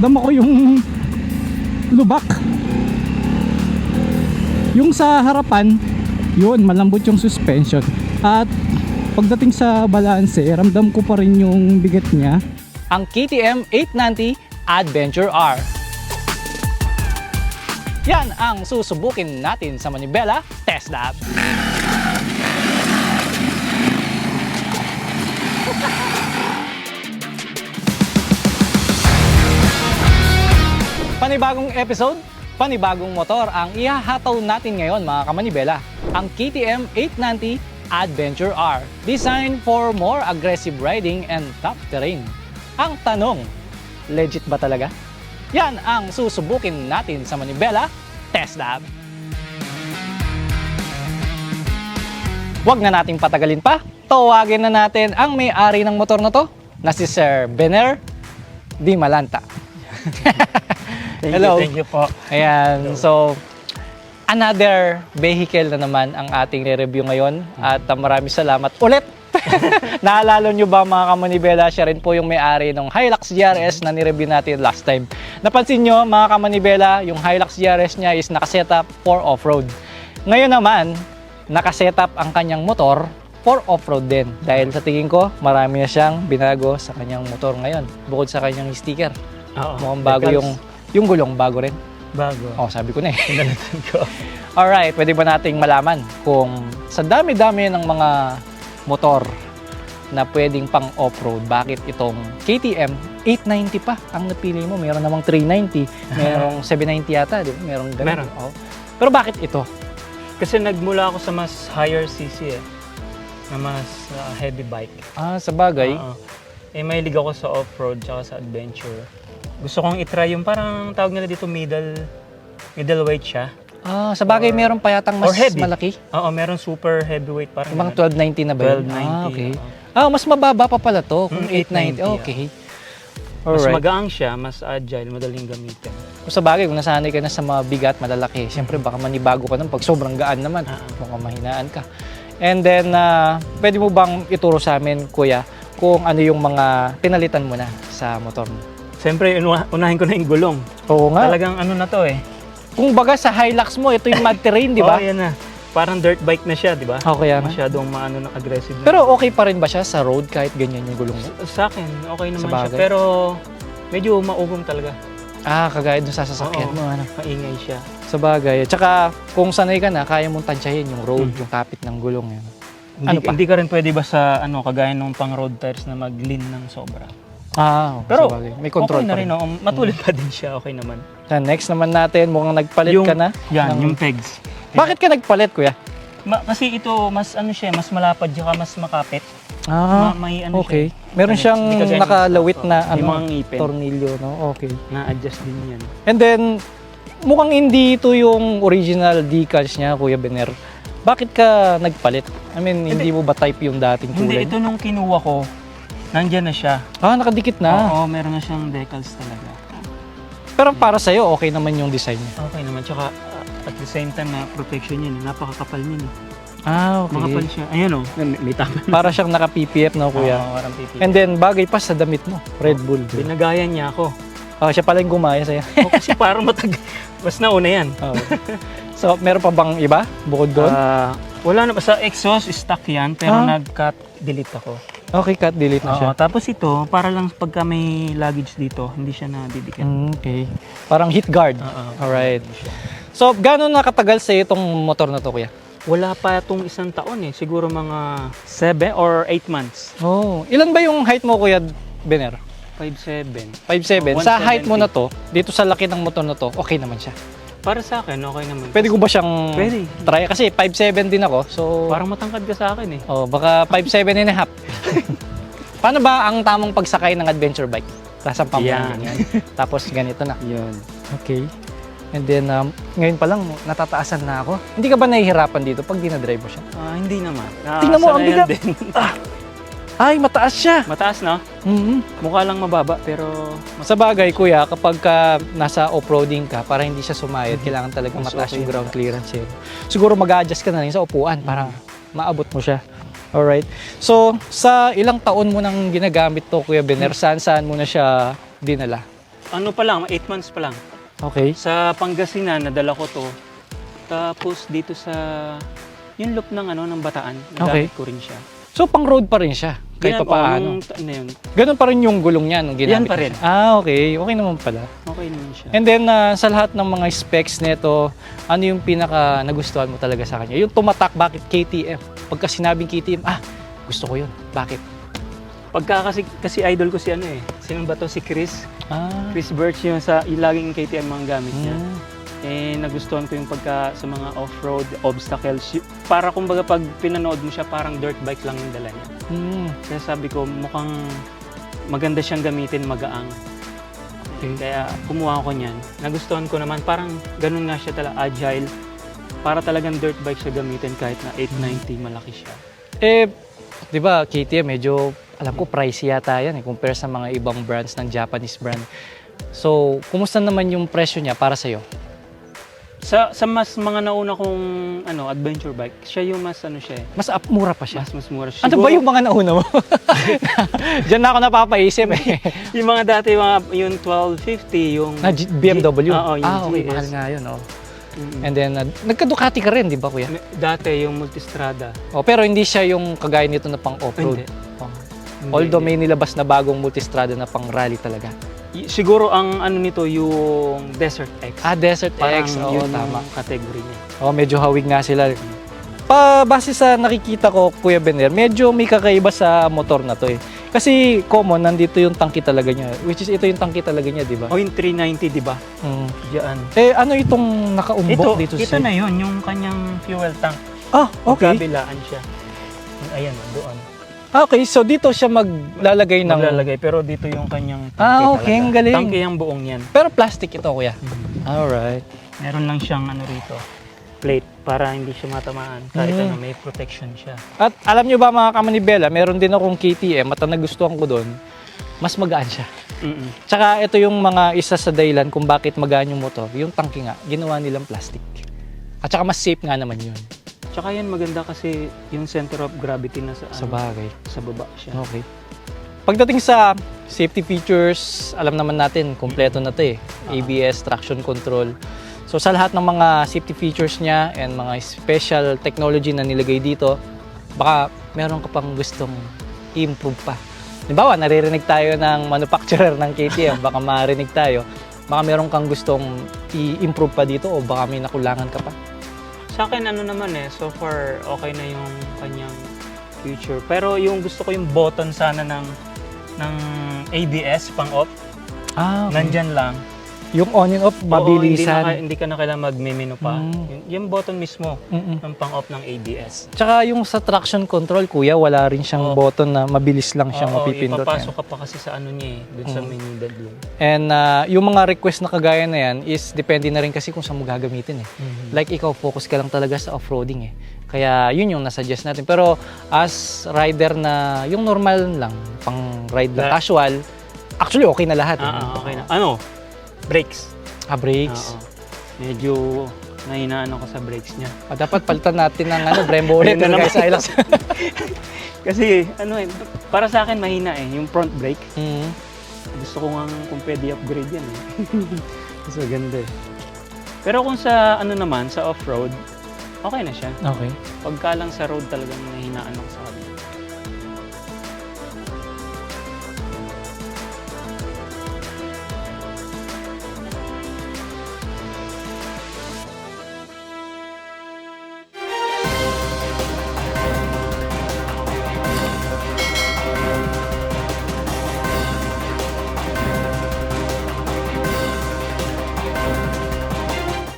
ramdam ako yung lubak. Yung sa harapan, yun, malambot yung suspension. At pagdating sa balanse, ramdam ko pa rin yung bigat niya. Ang KTM 890 Adventure R. Yan ang susubukin natin sa Manibela Test Lab. Panibagong episode, panibagong motor ang ihahataw natin ngayon mga kamanibela. Ang KTM 890 Adventure R, designed for more aggressive riding and tough terrain. Ang tanong, legit ba talaga? Yan ang susubukin natin sa Manibela Test Lab. Huwag na nating patagalin pa, tawagin na natin ang may-ari ng motor na to, na si Sir Benner Di Malanta. Hello. Thank you po. Ayan, so another vehicle na naman ang ating re-review ngayon at maraming salamat ulit. Naalala nyo ba mga kamanibela, siya rin po yung may-ari ng Hilux GRS na ni-review natin last time. Napansin nyo mga kamanibela, yung Hilux GRS niya is nakasetup for off-road. Ngayon naman, nakasetup ang kanyang motor for off-road din. Dahil sa tingin ko, marami na siyang binago sa kanyang motor ngayon. Bukod sa kanyang sticker. Oo. Mukhang bago yung gulong, bago rin. Bago. Oh, sabi ko na eh. Pinalitan ko. Alright, pwede ba nating malaman kung sa dami-dami ng mga motor na pwedeng pang off-road, bakit itong KTM 890 pa ang napili mo? Meron namang 390, merong 790 yata, di ba? Meron ganun. Meron. Oh. Pero bakit ito? Kasi nagmula ako sa mas higher CC na mas heavy bike. Ah, sa bagay. Oo. Mahilig ako sa off-road tsaka sa adventure. Gusto kong itry yung parang tawag nila dito middleweight siya. Ah, sa bagay meron pa yatang mas heavy. malaki. Oo, meron super heavyweight parang Yung mga ganun. 1290 na ba yun? 1290. Ah, okay. oo. Ah, mas mababa pa pala to kung 890. 890, Okay. Mas Alright. magaang siya, mas agile, madaling gamitin. Kung sa bagay, kung nasanay ka na sa mga bigat, malalaki, siyempre baka manibago ka nun pag sobrang gaan naman. Ah. Mukhang mahinaan ka. And then, pwede mo bang ituro sa amin, kuya, kung ano yung mga pinalitan mo na sa motor mo? Siyempre, unahin ko na yung gulong. Oo nga. Talagang ano na to eh. Kung baga sa Hilux mo, ito yung mud terrain, di ba? Oo, yan na. Parang dirt bike na siya, di ba? Okay, yan. Masyadong aggressive na. Pero okay pa rin ba siya sa road kahit ganyan yung gulong mo? Sa akin, okay naman Sa siya. bagay. Pero medyo maugong talaga. Ah, kagaya dun sa sasakyan Oo. mo. Ano? Maingay siya. Sa bagay. Tsaka, kung sanay ka na, kaya mong tansyahin yung road, yung kapit ng gulong. Yan. Ano pa? Hindi ka rin pwede ba sa kagaya ng pang road tires na mag-lean ng sobra. Ah, Pero sa bagay. May control okay pa na rin. rin. Matulid pa din siya. Okay naman. Then, next naman natin, mukhang nagpalit ka na. Yan, ng- yung pegs. Bakit ka nagpalit, kuya? Kasi ito, mas siya, mas malapad tsaka mas makapit. Ah, May okay. siya. Meron Hindi siyang kagaya ng nakalawit stock, na may mga ngipin. tornilyo, no? Okay. Na-adjust din yan. And then, mukhang hindi ito yung original decals niya, Kuya Bener. Bakit ka nagpalit? I mean, hindi mo ba type yung dating Hindi, kulay? ito nung kinuha ko, nandyan na siya. Ah, nakadikit na. Oo, meron na siyang decals talaga. Pero para sa'yo, okay naman yung design niya. Okay naman. Tsaka at the same time na protection yan. Napakakapal niyan. Ah, okay. Makapal siya. Ayan o. May tama. Para siyang naka-PPF, no, Kuya? Oo, parang pipi. And then, bagay pa sa damit mo, Red Bull. Binagayan niya ako. Oh, siya pala yung gumaya sa'yo. Kasi parang mas nauna yan. Oh. So, meron pa bang iba bukod doon? Wala na. Sa exhaust, stock yan. Pero Ah. nag-cut, delete ako. Okay, cut, delete na siya. Oo, tapos ito, para lang pagka may luggage dito, hindi siya nadidikit. Okay. Parang heat guard. Oo. Alright. So, gano'n nakatagal sa itong motor na to, Kuya? Wala pa itong isang taon eh. Siguro mga 7 or 8 months. Oh, ilan ba yung height mo, Kuya Bener? 5'7". 5'7". Oh, Sa height mo 170. na to, dito sa laki ng motor na to, okay naman siya. Para sa akin, okay naman. Pwede ko ba siyang Pwede. try? Kasi 5'7 din ako, so Parang matangkad ka sa akin eh. oh, baka 5'7 and a half. Paano ba ang tamang pagsakay ng adventure bike? Sasampa mo Yan. ganyan. Tapos ganito na. Yun. Okay. And then, ngayon pa lang, natataasan na ako. Hindi ka ba nahihirapan dito pag dinadrive mo siya? Hindi naman. Tingnan mo, ang Sanayan bigat. din. Ay, mataas siya! Mataas no? Mhm. Mukha lang mababa pero Sa bagay, kuya, kapag ka nasa off-roading ka, para hindi siya sumayad, kailangan talaga Mas mataas okay yung ground clearance eh. Siguro mag-a-adjust ka na rin sa upuan para maabot mo siya. Alright. So, sa ilang taon mo nang ginagamit to, Kuya Bener, saan mo na siya dinala? ano pa lang, 8 months pa lang. Okay. Sa Pangasinan, nadala ko to. Tapos dito sa, yung loop ng ng Bataan, nagamit ko rin siya. So, pang road pa rin siya, kahit pa paano. Yun. Ganun pa rin yung gulong niya nung ginamit Yan pa rin. niya. Okay. Okay naman pala. Okay naman siya. And then, sa lahat ng mga specs nito, ano yung pinaka nagustuhan mo talaga sa kanya? Yung tumatak, bakit KTM? Pagka sinabing KTM, gusto ko yun. Bakit? Pagka kasi idol ko si sino ba to? Si Chris. Chris Birch yung laging KTM mga gamit niya. Nagustuhan ko yung pagka sa mga off-road obstacles. Para kumbaga pag pinanood mo siya, parang dirt bike lang yung dala niya. Kaya sabi ko, mukhang maganda siyang gamitin, magaang. Kaya kumuha ko niyan. Nagustuhan ko naman, parang ganun nga siya talaga, agile. Para talagang dirt bike siya gamitin kahit na 890, malaki siya. Di ba, KTM medyo, alam ko, pricey yata yan compare sa mga ibang brands ng Japanese brand. So, kumusta naman yung presyo niya para sa'yo? Sa mas mga nauna kong adventure bike, siya yung mas Mas mura pa siya. mas mura siya. Ano ba yung mga nauna mo? Diyan na ako napapaisip yung mga dati, yung 1250, yung BMW? Oo, yung okay, GS. mahal nga yun. And then, nagka-Ducati ka rin, di ba kuya? Dati yung Multistrada. Pero hindi siya yung kagaya nito na pang off-road. Hindi. Although may nilabas na bagong Multistrada na pang rally talaga. Siguro ang nito yung Desert X. Desert Parang X. yun Tama. ang category niya. Medyo hawig nga sila. Base sa nakikita ko, Kuya Bener, medyo may kakaiba sa motor na to Kasi common, nandito yung tangke talaga niya. Which is ito yung tangke talaga niya, di ba? O yung 390, di ba? Diyan. Ano itong nakaumbok dito Ito na yun, yung kanyang fuel tank. Okay. Kabilaan siya. Ayan, doon. Okay, so dito siya maglalagay ng... Maglalagay, pero dito yung kanyang tangke okay, ang galing. Tangke yung buong yan. Pero plastic ito, kuya. Alright. Meron lang siyang rito, plate, para hindi siya matamaan. Kahit may protection siya. At alam nyo ba mga kamanibela, meron din akong KTM at ang nagustuhan ko doon, mas magaan siya. Tsaka ito yung mga isa sa dahilan kung bakit magaan yung motor. Yung tangke nga, ginawa nilang plastic. At saka mas safe nga naman yun. Tsaka yan maganda kasi yung center of gravity na Sa bagay. sa baba siya. Okay. Pagdating sa safety features, alam naman natin, kompleto na to ABS, traction control. So sa lahat ng mga safety features niya and mga special technology na nilagay dito, baka meron ka pang gustong i-improve pa. Halimbawa, naririnig tayo ng manufacturer ng KTM, baka marinig tayo, baka meron kang gustong i-improve pa dito o baka may nakulangan ka pa. Sa akin naman so far okay na yung kanyang future. Pero yung gusto ko yung button sana ng ABS pang off. Okay. Nandyan lang. Yung on and off, mabilisan. Oo, hindi ka na kailangan mag-menu pa. Yung button mismo ng pang off ng ABS. Tsaka yung sa traction control, kuya, wala rin siyang button na mabilis lang siyang mapipindot. Ipapasok ka pa kasi sa niya dun sa menu doon. And yung mga request na kagaya na yan is depende na rin kasi kung saan mo gagamitin Like ikaw, focus ka lang talaga sa off-roading Kaya yun yung nasuggest natin. Pero as rider na yung normal lang, pang ride na casual, actually okay na lahat. Okay na. Brakes. Brakes. Medyo nahinaan ako sa brakes niya. Dapat palitan natin ng Brembo ulit guys sa Hilux. Kasi para sa akin mahina yung front brake. Gusto ko nga kung pwede upgrade yan So ganda Pero kung sa naman, sa off-road, okay na siya. Okay. Pagka lang sa road talagang